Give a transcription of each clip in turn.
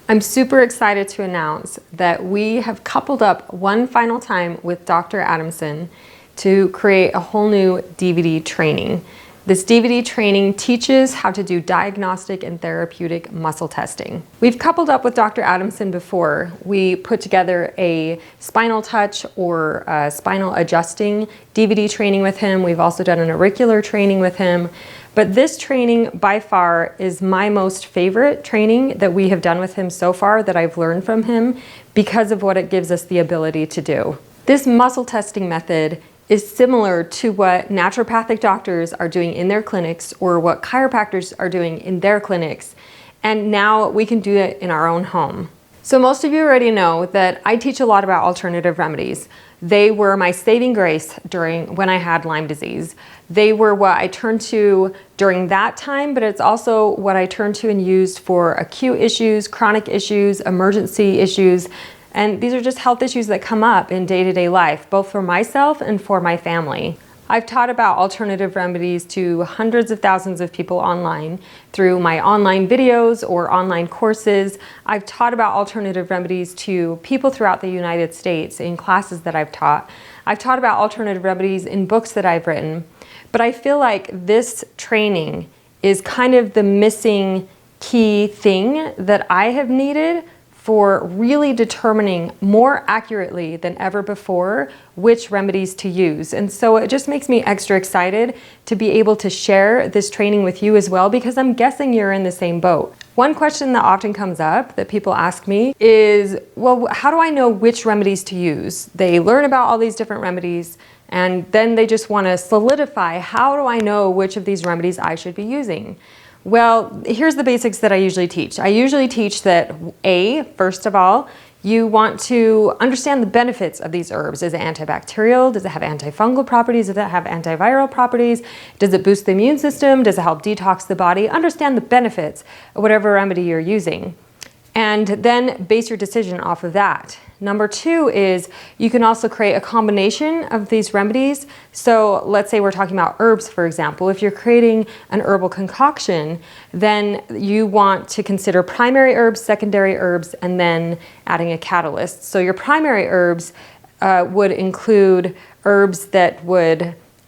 I'm super excited to announce that we have coupled up one final time with Dr. Adamson to create a whole new DVD training. This DVD training teaches how to do diagnostic and therapeutic muscle testing. We've coupled up with Dr. Adamson before. We put together a spinal touch or spinal adjusting DVD training with him. We've also done an auricular training with him. But this training by far is my most favorite training that we have done with him so far, that I've learned from him, because of what it gives us the ability to do. This muscle testing method is similar to what naturopathic doctors are doing in their clinics or what chiropractors are doing in their clinics. And now we can do it in our own home. So most of you already know that I teach a lot about alternative remedies. They were my saving grace when I had Lyme disease. They were what I turned to during that time, but it's also what I turned to and used for acute issues, chronic issues, emergency issues. And these are just health issues that come up in day-to-day life, both for myself and for my family. I've taught about alternative remedies to hundreds of thousands of people online through my online videos or online courses. I've taught about alternative remedies to people throughout the United States in classes that I've taught. I've taught about alternative remedies in books that I've written. But I feel like this training is kind of the missing key thing that I have needed for really determining more accurately than ever before which remedies to use. And so it just makes me extra excited to be able to share this training with you as well, because I'm guessing you're in the same boat. One question that often comes up that people ask me is, well, how do I know which remedies to use? They learn about all these different remedies and then they just want to solidify, how do I know which of these remedies I should be using? Well, here's the basics that I usually teach. I usually teach that first of all, you want to understand the benefits of these herbs. Is it antibacterial? Does it have antifungal properties? Does it have antiviral properties? Does it boost the immune system? Does it help detox the body? Understand the benefits of whatever remedy you're using, and then base your decision off of that. Number two is you can also create a combination of these remedies. So let's say we're talking about herbs, for example. If you're creating an herbal concoction, then you want to consider primary herbs, secondary herbs, and then adding a catalyst. So your primary herbs would include herbs that would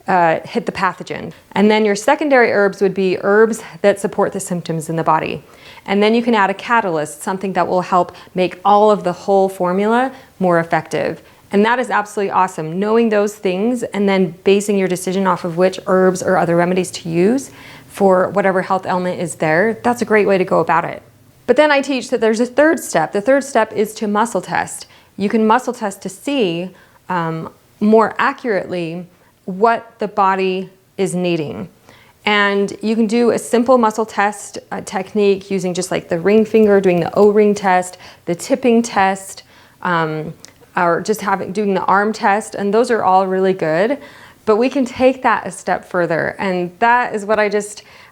hit the pathogen. And then your secondary herbs would be herbs that support the symptoms in the body. And then you can add a catalyst, something that will help make all of the whole formula more effective. And that is absolutely awesome. Knowing those things and then basing your decision off of which herbs or other remedies to use for whatever health ailment is there, that's a great way to go about it. But then I teach that there's a third step. The third step is to muscle test. You can muscle test to see more accurately what the body is needing. And you can do a simple muscle test technique using just like the ring finger, doing the O-ring test, the tipping test, or just doing the arm test, and those are all really good. But we can take that a step further, and that is what I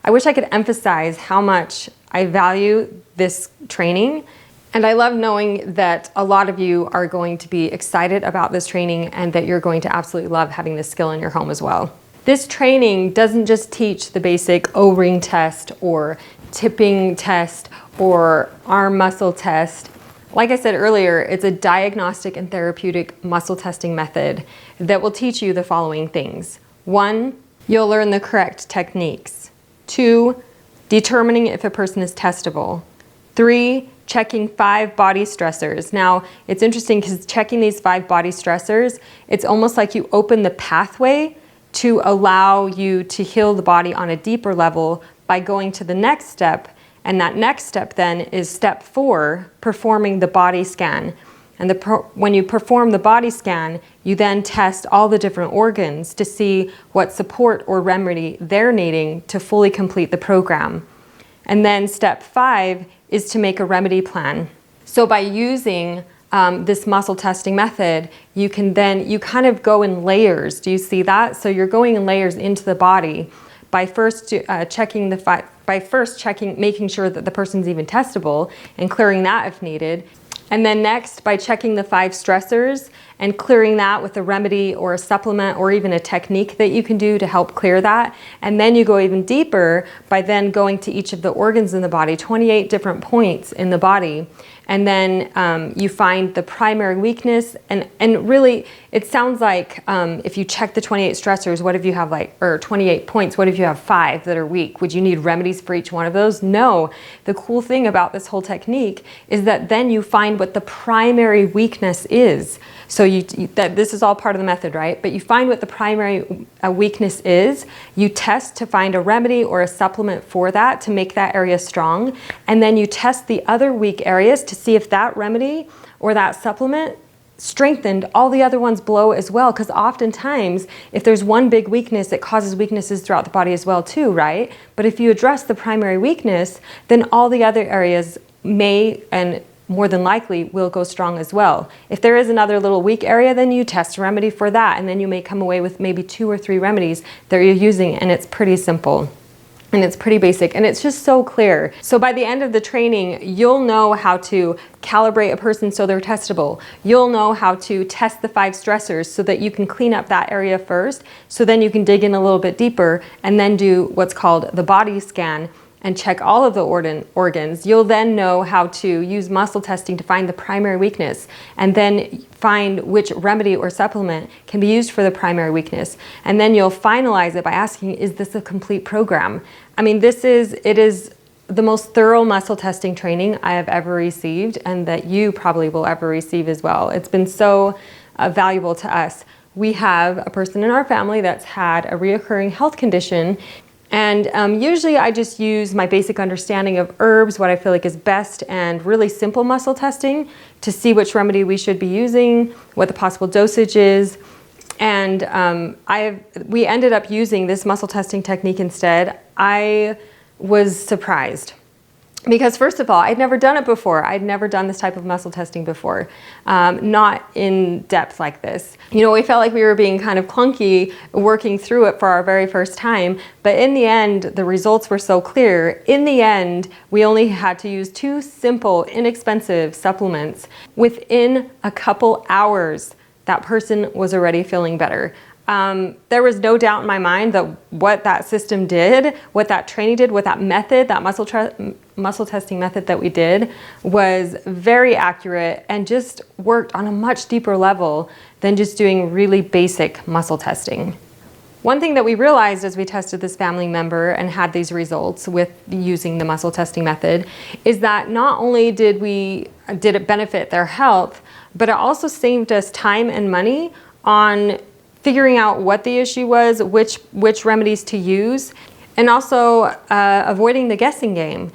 wish I could emphasize how much I value this training. And I love knowing that a lot of you are going to be excited about this training and that you're going to absolutely love having this skill in your home as well. This training doesn't just teach the basic O-ring test or tipping test or arm muscle test. Like I said earlier, it's a diagnostic and therapeutic muscle testing method that will teach you the following things. 1, you'll learn the correct techniques. 2, determining if a person is testable. 3, checking 5 body stressors. Now, it's interesting because checking these 5 body stressors, it's almost like you open the pathway to allow you to heal the body on a deeper level by going to the next step. And that next step then is step 4, performing the body scan. And when you perform the body scan, you then test all the different organs to see what support or remedy they're needing to fully complete the program. And then step 5 is to make a remedy plan. So by using this muscle testing method, you kind of go in layers. Do you see that? So you're going in layers into the body by first checking, making sure that the person's even testable and clearing that if needed. And then next, by checking the 5 stressors and clearing that with a remedy or a supplement or even a technique that you can do to help clear that. And then you go even deeper by then going to each of the organs in the body, 28 different points in the body, and then you find the primary weakness, and really it sounds like if you check the 28 stressors, what if you have or 28 points, what if you have 5 that are weak? Would you need remedies for each one of those? No. The cool thing about this whole technique is that then you find what the primary weakness is. So this is all part of the method, right? But you find what the primary weakness is, you test to find a remedy or a supplement for that to make that area strong, and then you test the other weak areas to see if that remedy or that supplement strengthened all the other ones below as well, because oftentimes if there's one big weakness, it causes weaknesses throughout the body as well too, right? But if you address the primary weakness, then all the other areas may and more than likely will go strong as well. If there is another little weak area, then you test a remedy for that, and then you may come away with maybe 2 or 3 remedies that you're using, and it's pretty simple. And it's pretty basic, and it's just so clear. So by the end of the training, you'll know how to calibrate a person so they're testable. You'll know how to test the 5 stressors so that you can clean up that area first, so then you can dig in a little bit deeper and then do what's called the body scan and check all of the organs. You'll then know how to use muscle testing to find the primary weakness, and then find which remedy or supplement can be used for the primary weakness. And then you'll finalize it by asking, is this a complete program? I mean, it is the most thorough muscle testing training I have ever received, and that you probably will ever receive as well. It's been so valuable to us. We have a person in our family that's had a reoccurring health condition, and usually I just use my basic understanding of herbs, what I feel like is best, and really simple muscle testing to see which remedy we should be using, what the possible dosage is. And we ended up using this muscle testing technique instead. I was surprised. Because first of all, I'd never done it before. I'd never done this type of muscle testing before, not in depth like this. You know, we felt like we were being kind of clunky working through it for our very first time, but in the end, the results were so clear. In the end, we only had to use 2 simple, inexpensive supplements. Within a couple hours, that person was already feeling better. There was no doubt in my mind that what that system did, what that training did, what that method, that muscle testing method that we did was very accurate and just worked on a much deeper level than just doing really basic muscle testing. One thing that we realized as we tested this family member and had these results with using the muscle testing method is that not only did it benefit their health, but it also saved us time and money on figuring out what the issue was, which remedies to use, and also avoiding the guessing game.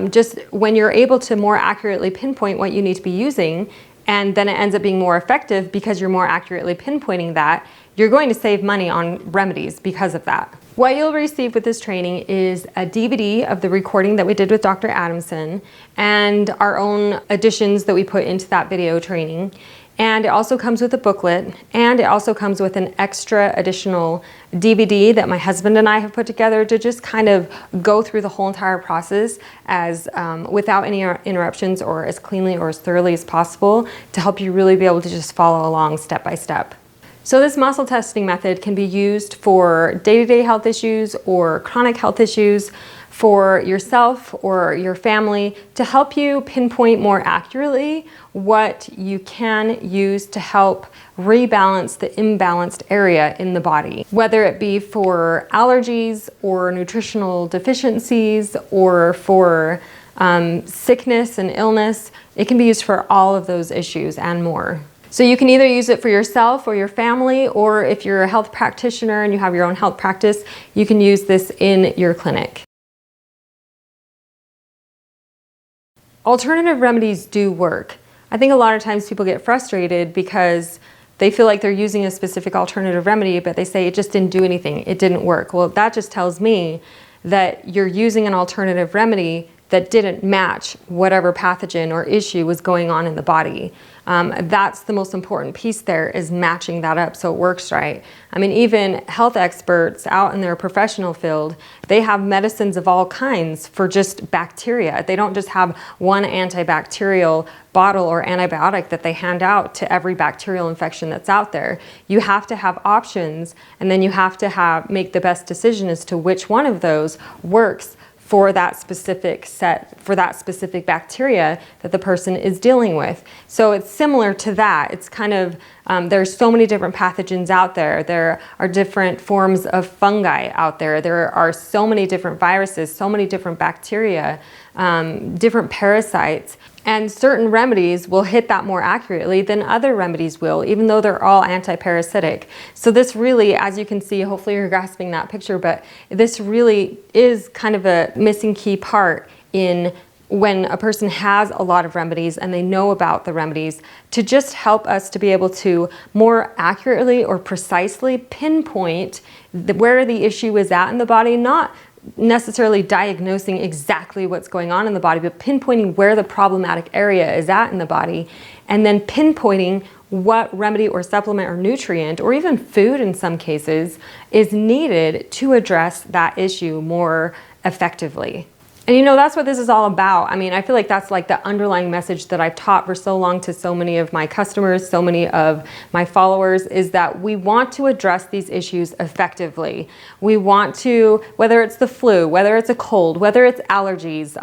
Just when you're able to more accurately pinpoint what you need to be using, and then it ends up being more effective because you're more accurately pinpointing that, you're going to save money on remedies because of that. What you'll receive with this training is a DVD of the recording that we did with Dr. Adamson and our own additions that we put into that video training. And it also comes with a booklet, and it also comes with an extra additional DVD that my husband and I have put together to just kind of go through the whole entire process as without any interruptions, or as cleanly or as thoroughly as possible, to help you really be able to just follow along step by step. So this muscle testing method can be used for day-to-day health issues or chronic health issues, for yourself or your family, to help you pinpoint more accurately what you can use to help rebalance the imbalanced area in the body. Whether it be for allergies or nutritional deficiencies or for sickness and illness, it can be used for all of those issues and more. So you can either use it for yourself or your family, or if you're a health practitioner and you have your own health practice, you can use this in your clinic. Alternative remedies do work. I think a lot of times people get frustrated because they feel like they're using a specific alternative remedy, but they say it just didn't do anything, it didn't work. Well, that just tells me that you're using an alternative remedy that didn't match whatever pathogen or issue was going on in the body. That's the most important piece there, is matching that up so it works right. I mean, even health experts out in their professional field, they have medicines of all kinds for just bacteria. They don't just have one antibacterial bottle or antibiotic that they hand out to every bacterial infection that's out there. You have to have options, and then you have to make the best decision as to which one of those works for that specific bacteria that the person is dealing with. So it's similar to that. It's kind of, there's so many different pathogens out there. There are different forms of fungi out there. There are so many different viruses, so many different bacteria, different parasites. And certain remedies will hit that more accurately than other remedies will, even though they're all anti-parasitic. So this really, as you can see, hopefully you're grasping that picture, but this really is kind of a missing key part in when a person has a lot of remedies and they know about the remedies, to just help us to be able to more accurately or precisely pinpoint where the issue is at in the body, not necessarily diagnosing exactly what's going on in the body, but pinpointing where the problematic area is at in the body, and then pinpointing what remedy or supplement or nutrient, or even food in some cases, is needed to address that issue more effectively. And you know, that's what this is all about. I mean, I feel like that's like the underlying message that I've taught for so long to so many of my customers, so many of my followers, is that we want to address these issues effectively. We want to, whether it's the flu, whether it's a cold, whether it's allergies,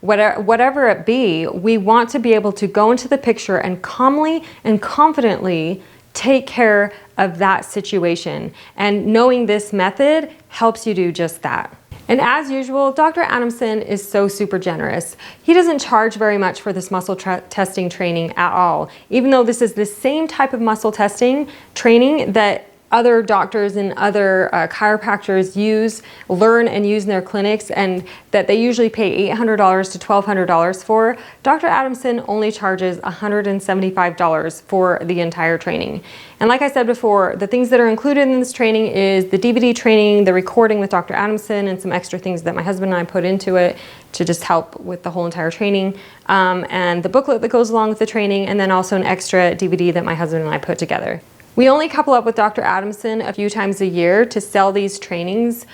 whatever it be, we want to be able to go into the picture and calmly and confidently take care of that situation. And knowing this method helps you do just that. And as usual, Dr. Adamson is so super generous. He doesn't charge very much for this muscle testing training at all, even though this is the same type of muscle testing training that other doctors and other chiropractors learn and use in their clinics, and that they usually pay $800 to $1,200 for. Dr. Adamson only charges $175 for the entire training. And like I said before, the things that are included in this training is the DVD training, the recording with Dr. Adamson, and some extra things that my husband and I put into it to just help with the whole entire training, and the booklet that goes along with the training, and then also an extra DVD that my husband and I put together. We only couple up with Dr. Adamson a few times a year to sell these trainings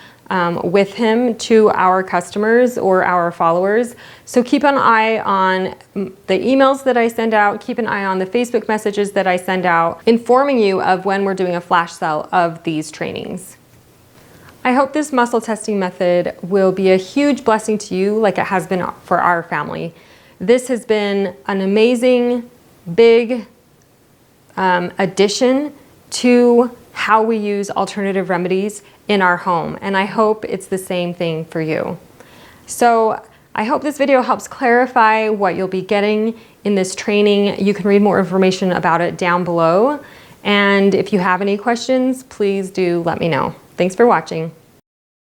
with him to our customers or our followers. So keep an eye on the emails that I send out, keep an eye on the Facebook messages that I send out, informing you of when we're doing a flash sale of these trainings. I hope this muscle testing method will be a huge blessing to you, like it has been for our family. This has been an amazing, big addition to how we use alternative remedies in our home, and I hope it's the same thing for you. So I hope this video helps clarify what you'll be getting in this training. You can read more information about it down below, and if you have any questions, please do let me know. Thanks for watching.